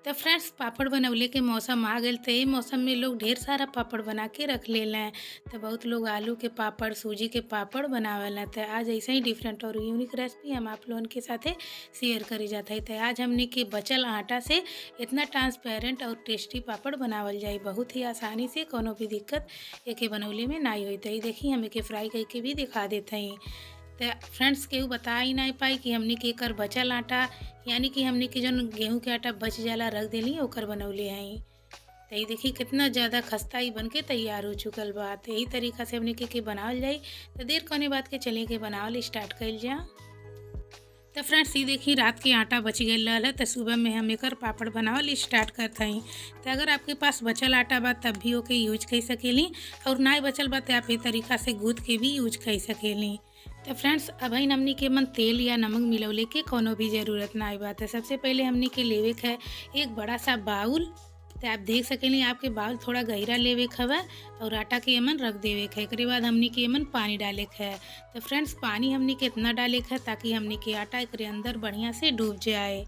तो फ्रेंड्स पापड़ बनवले के मौसम आ गइल त ए मौसम में लोग ढेर सारा पापड़ बना के रख लेलें। तो बहुत लोग आलू के पापड़, सूजी के पापड़ बनावेला। तो आज ऐसे ही डिफरेंट और यूनिक रेसिपी हम आप लोगन के साथे शेयर करे जात हई। तो आज हमनी के बचल आटा से इतना ट्रांसपेरेंट और टेस्टी पापड़ बनावल जाई बहुत ही आसानी से, कोनो भी दिक्कत एके बनवले में नाई होई। तो ई देखी हम एके फ्राई करके भी दिखा देत हई। तो फ्रेंड्स केहू बता ही नहीं पाई कि हमनी के एकर बचल आटा यानी कि हमनी के जौन गेहूं के आटा बच जाला रख देली ओकर बनवले हई। तो ये देखी कितना ज़्यादा खस्ता ही बन के तैयार हो चुकल बा। तो यही तरीका से हमनी के बनावल जाई। तो देर कौने बात के चले के बनावल स्टार्ट कइल जा। तो फ्रेंड्स ये देखी रात के आटा बच गई रहल है। तो सुबह में हम एकर पापड़ बनावल स्टार्ट करत हई। तो अगर आपके पास बचल आटा बा तब भी ओके यूज कर सकेली, और ना बचल बा तो आप ये तरीका से गूँथ के भी यूज कर सकेली। तो फ्रेंड्स अब हमनी के मन तेल या नमक मिलवले के कोनो भी ज़रूरत ना बा। तो सबसे पहले हमनी के लेवे है एक बड़ा सा बाउल। तो आप देख सकेली आपके बाउल थोड़ा गहरा लेवे हवा और आटा के एमन रख देवे है। एक बाद हमनी के एमन पानी डाले है। तो फ्रेंड्स पानी हमनी के इतना डाले है ताकि हमनी के आटा एक अंदर बढ़िया से डूब जाए।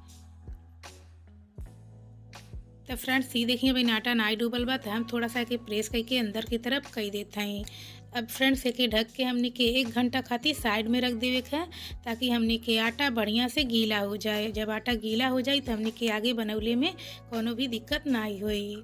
तो फ्रेंड्स ये देखिए भाई आटा ना डूबल बा तो हम थोड़ा सा के प्रेस करके अंदर की तरफ कर देते हैं। अब फ्रेंड्स एके ढक के हमनी के 1 घंटा खातिर साइड में रख देवे है ताकि हमनी के आटा बढ़िया से गीला हो जाए। जब आटा गीला हो जाए तो हमनी के आगे बनवले में कोनो भी दिक्कत ना होई।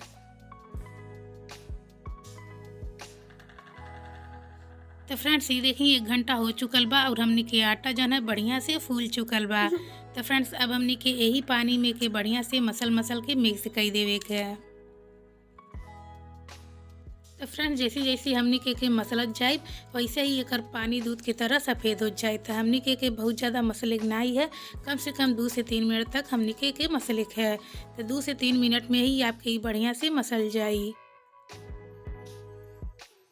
तो फ्रेंड्स ये देखिए 1 घंटा हो चुकल बा और हमनी के आटा जो है बढ़िया से फूल चुकल बा। तो फ्रेंड्स अब हमनी के यही पानी में के बढ़िया से मसल के मिक्स कर देवे है। तो फ्रेंड्स जैसे जैसे हमनी के मसलत जाए वैसे ही एकर पानी दूध की तरह सफ़ेद हो जाए। तो हमनी के बहुत ज़्यादा मसले नहीं है, कम से कम 2 से 3 मिनट तक हमनी के मसले है। तो 2 से 3 मिनट में ही आपके बढ़िया से मसल जाई।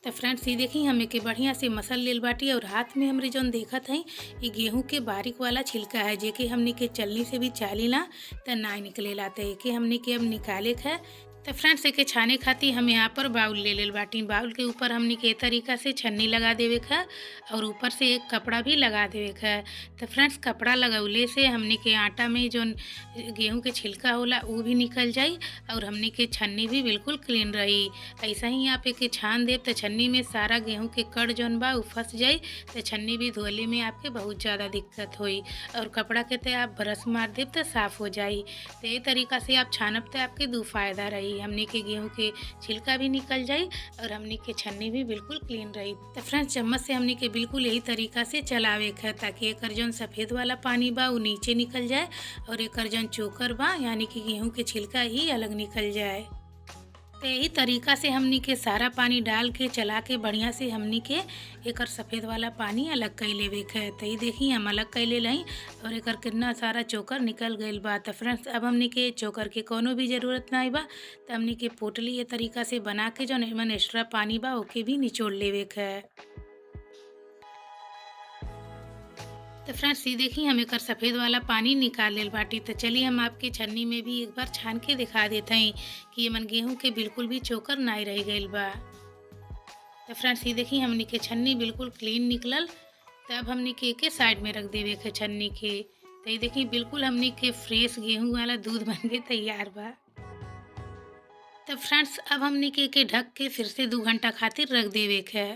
तो फ्रेंड्स ये देखी हमें के बढ़िया से मसल लेल बाटी और हाथ में हमरे जौन देखत हई ये गेहूं के बारीक वाला छिलका है जेके हमनी के चलनी से भी चालीला तो ना निकलेला। तो एके हमनी के अब निकाले है। तो फ्रेंड्स एके छाने खातिर हम यहाँ पर बाउल ले लेल बाटी। बाउल के ऊपर हमनी के तरीका से छन्नी लगा देवे है और ऊपर से एक कपड़ा भी लगा देवे है। तो फ्रेंड्स कपड़ा लगौले से हमनी के आटा में जो गेहूं के छिलका होला वो भी निकल जाई और हमनी के छन्नी भी बिल्कुल क्लीन रही। ऐसा ही आप एके छान देव तो छन्नी में सारा गेहूं के कड़ जौन बा फंस जाई। तो छन्नी भी धोले में आपके बहुत ज़्यादा दिक्कत होई और कपड़ा के ते आप ब्रश मार देव तो साफ़ हो जाई। तो ये तरीका से आप छानब तो आपके 2 फायदा रही, हमनी के गेहूं के छिलका भी निकल जाई और हमनी के छन्नी भी बिल्कुल क्लीन रही। तो फ्रेंड्स चम्मच से हमनी के बिल्कुल यही तरीका से चलावे है ताकि एकर जौन सफ़ेद वाला पानी बा वो नीचे निकल जाए और एकर जौन चोकर बा यानी कि गेहूं के छिलका ही अलग निकल जाए। तो यही तरीका से हमनी के सारा पानी डाल के चला के बढ़िया से हमनी के एकर सफ़ेद वाला पानी अलग कर लेवे है। तो ये देखी हम अलग कर ले लही और एकर कितना सारा चोकर निकल गई बा। तो फ्रेंड्स अब हमनी के चोकर के कोनो भी ज़रूरत नहीं बा। तो हमनी के पोटली ये तरीका से बना के जो एमन एक्स्ट्रा पानी बा ओके भी निचोड़ लेवे है। तो फ्रेंड्स ये देखी हम एकर सफ़ेद वाला पानी निकाल लेल बाटी। तो चलिए हम आपके छन्नी में भी एक बार छान के दिखा देते हैं कि ये मन गेहूं के बिल्कुल भी चोकर नहीं रह गई बा। तो फ्रेंड्स ये देखी हमनी के छन्नी बिल्कुल क्लीन निकलल। तो अब हमनी के साइड में रख देवे के छन्नी के। तो ये देखी बिल्कुल हमनी के फ्रेश गेहूं वाला दूध बन के तैयार बा। तो फ्रेंड्स अब हमनी के ढक के फिर से 2 घंटा खातिर रख देवे है।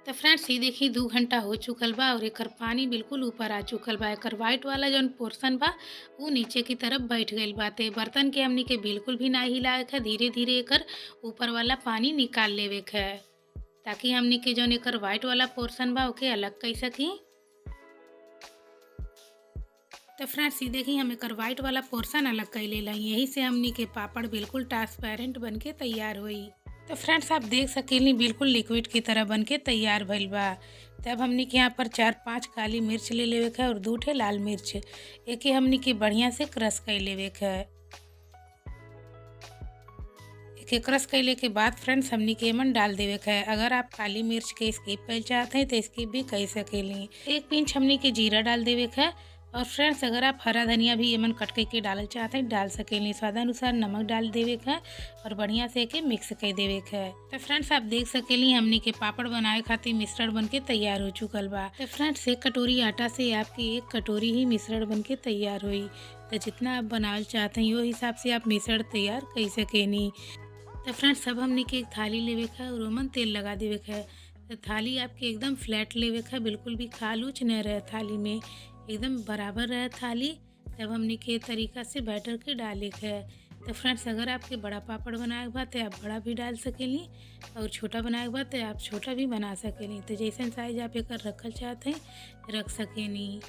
तो फ्रेंड्स ये देखी 2 घंटा हो चुकल बा और एकर पानी बिल्कुल ऊपर आ चुकल बा। एकर वाइट वाला जौन पोर्शन बा वो नीचे की तरफ बैठ गई बा। तो बर्तन के हमनी के बिल्कुल भी ना हिलावे है, धीरे धीरे एकर ऊपर वाला पानी निकाल लेवे है ताकि हमनी के जौन एकर वाइट वाला पोर्शन बा ओके अलग कर सकी। तो फ्रेंड्स ये देखी हम एकर वाइट वाला पोर्शन अलग कर ले लाई। यही से हमनी के पापड़ बिल्कुल ट्रांसपेरेंट बन के तैयार हुई। तो फ्रेंड्स आप देख सकेली बिल्कुल लिक्विड की तरह बन के तैयार भइल बा। तो अब हमनी के यहाँ पर 4-5 काली मिर्च ले लेवे है और 2 ठे लाल मिर्च एके हमनी के बढ़िया से क्रश कर लेवे है। एके क्रश कैले के बाद फ्रेंड्स हमनी के एमन डाल देवे है। अगर आप काली मिर्च के स्किप कर चाहते हैं तो स्किप भी कर सकेली। 1 पिंच हमनी के जीरा डाल देवे है और फ्रेंड्स अगर आप हरा धनिया भी एमन कट के डालल चाहते हैं डाल सकेली। स्वादानुसार नमक डाल देवे है और बढ़िया से एके मिक्स कर देवे है। तो फ्रेंड्स आप देख सकेली हमनी के पापड़ बनाए खातिर मिश्रण बन के तैयार हो चुकल बा। तो फ्रेंड्स 1 कटोरी आटा से आपकी 1 कटोरी ही मिश्रण बन के तैयार हुई। तो जितना आप बनावल चाहते हैं वो हिसाब से आप मिश्रण तैयार कर सकेनी। तो फ्रेंड्स सब हमने के एक थाली लेवे का और ओमन तेल लगा देवे का। तो थाली आपके एकदम फ्लैट लेवे का, बिल्कुल भी खाल ऊँच न रहे थाली में, एकदम बराबर रहे थाली। तब हमने के तरीका से बैटर के डाले का है। तो फ्रेंड्स अगर आपके बड़ा पापड़ बनाए के बाद तो आप बड़ा भी डाल सकेली और छोटा बनाए के बाद तो आप छोटा भी बना सकेली। तो जैसन साइज आप एक रखल चाहते हैं रख सकेनी।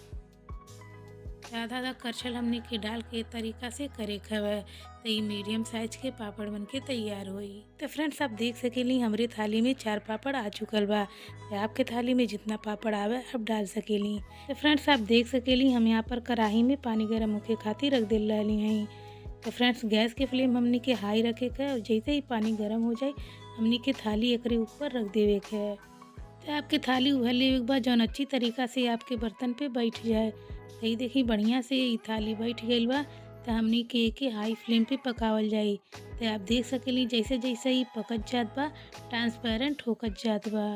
आधा आधा करछल हमने के डाल के तरीका से करे खवे तो ये मीडियम साइज के पापड़ बन के तैयार होई। तो फ्रेंड्स आप देख सकेली हमारे थाली में 4 पापड़ आ चुकल बा। तो आपके थाली में जितना पापड़ आवे आप डाल सकेली। तो फ्रेंड्स आप देख सकेली हम यहाँ पर कढ़ाई में पानी गर्म होके खातिर रख दिल रही हैं। तो फ्रेंड्स गैस के फ्लेम हमने के हाई रखे का और जैसे ही पानी गर्म हो जाए हमने के थाली एकरे ऊपर रख देवे के है। तो आपके थाली उभल लेवे के बाद जौन अच्छी तरीका से आपके बर्तन पे बैठ जाए। तो ये देखी बढ़िया से ये थाली बैठ गई बा। तो हमने के हाई फ्लेम पे पकावल जाई। तो आप देख सकेली जैसे जैसे ही पकत जात बा ट्रांसपेरेंट होकत जात बा।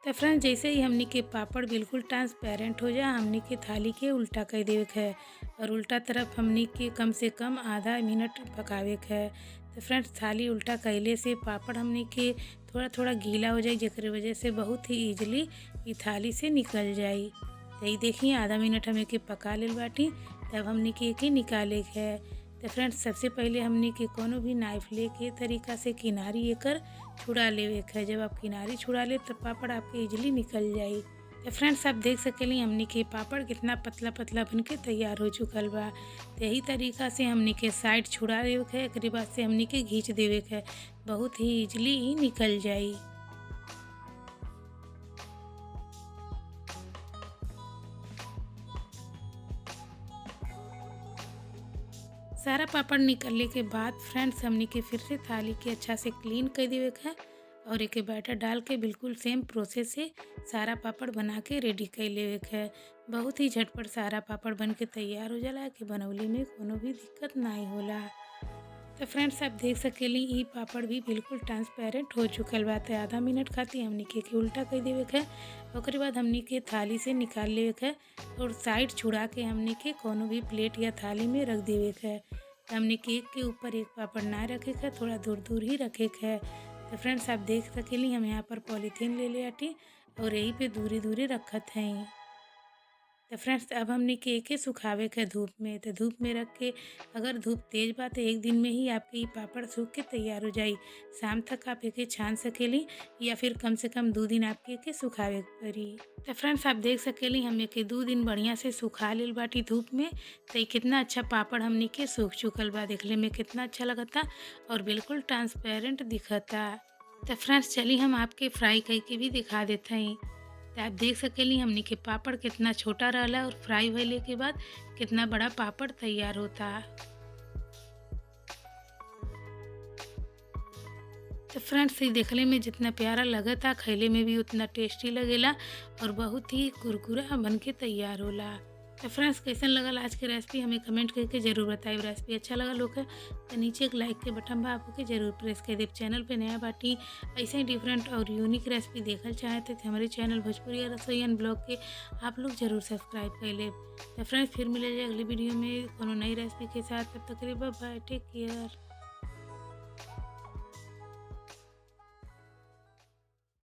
तो फ्रेंड्स जैसे ही हमने के पापड़ बिल्कुल ट्रांसपेरेंट हो जाए हमने के थाली के उल्टा कर देवे के है और उल्टा तरफ हमने के कम से कम आधा मिनट पकावे के है। तो फ्रेंड्स थाली उल्टा कैले से पापड़ हमने के थोड़ा थोड़ा गीला हो जाए, जेकरे वजह से बहुत ही ईजिली ये थाली से निकल जाई। तो ये देखिए आधा मिनट हमें के पका लेल बाटी। तब हमने के निकाले के है। तो फ्रेंड्स सबसे पहले हमने के कोनो भी नाइफ लेके तरीका से किनारी एकर छुड़ा लेवे के है। जब आप किनारी छुड़ा ले तब पापड़ आपके इजली निकल जाई। तो फ्रेंड्स आप देख सकेली हमने के पापड़ कितना पतला पतला बन के तैयार हो चुकल बा। तो यही तरीका से हमने के साइड छुड़ा देवे के है, एक बाद से हमने के घींच देवे के है, बहुत ही इजली ही निकल जाई। सारा पापड़ निकलने के बाद फ्रेंड्स हमने के फिर से थाली के अच्छा से क्लीन कर देवे के है और एक बैटर डाल के बिल्कुल सेम प्रोसेस से सारा पापड़ बना के रेडी कर लेवे के है। बहुत ही झटपट सारा पापड़ बन के तैयार हो जाला कि बनौली में कोनो भी दिक्कत नहीं होला। तो फ्रेंड्स आप देख सकेली ये पापड़ भी बिल्कुल ट्रांसपेरेंट हो चुकल बा। तो आधा मिनट खातिर हमने के उल्टा कर देवे के ओकरे बाद हमने के थाली से निकाल लेवे के और साइड छुड़ा के हमने के कोनो भी प्लेट या थाली में रख देवे के। तो हमने केक के ऊपर एक पापड़ ना रखे के, थोड़ा दूर दूर ही रखे के। तो फ्रेंड्स आप देख सकेली हम यहाँ पर पॉलीथीन ले ले आटी और यहीं पे दूरी दूरी रखत हैं। तो फ्रेंड्स अब हमने के सुखावे के धूप में। तो धूप में रख के अगर धूप तेज बा तो एक दिन में ही आपके ये पापड़ सूख के तैयार हो जाई। शाम तक आप एके छान सकेली या फिर कम से कम 2 दिन आपके के सुखावे पड़ी। तो फ्रेंड्स आप देख सकेली हम एके 2 दिन बढ़िया से सुखा लेल बाटी धूप में। तो ये कितना अच्छा पापड़ हमने के सूख चुकल बा, देखने में कितना अच्छा लगता और बिल्कुल ट्रांसपेरेंट दिखता। तो फ्रेंड्स चलिए हम आपके फ्राई करके भी दिखा देते हैं। तो आप देख सकेली हमने के पापड़ कितना छोटा रहला और फ्राई भइले के बाद कितना बड़ा पापड़ तैयार होता। तो फ्रेंड्स ये देखने में जितना प्यारा लगता खैले में भी उतना टेस्टी लगेला और बहुत ही कुरकुरा बन के तैयार होला। तो फ्रेंड्स कैसन लगल आज के रेसिपी हमें कमेंट करके जरूर बताइए। रेसिपी अच्छा लगा लोग तो नीचे एक लाइक के बटन बा आपको के जरूर प्रेस कर देव। चैनल पे नया बाटी ऐसे ही डिफरेंट और यूनिक रेसिपी देखल चाहते थे हमारे चैनल भोजपुरी रसोईयन ब्लॉग के आप लोग जरूर सब्सक्राइब कर ले। तो फ्रेंड्स फिर मिले जाए अगली वीडियो में कोनो नई रेसिपी के साथ। तब तक के लिए बाय बाय, टेक केयर।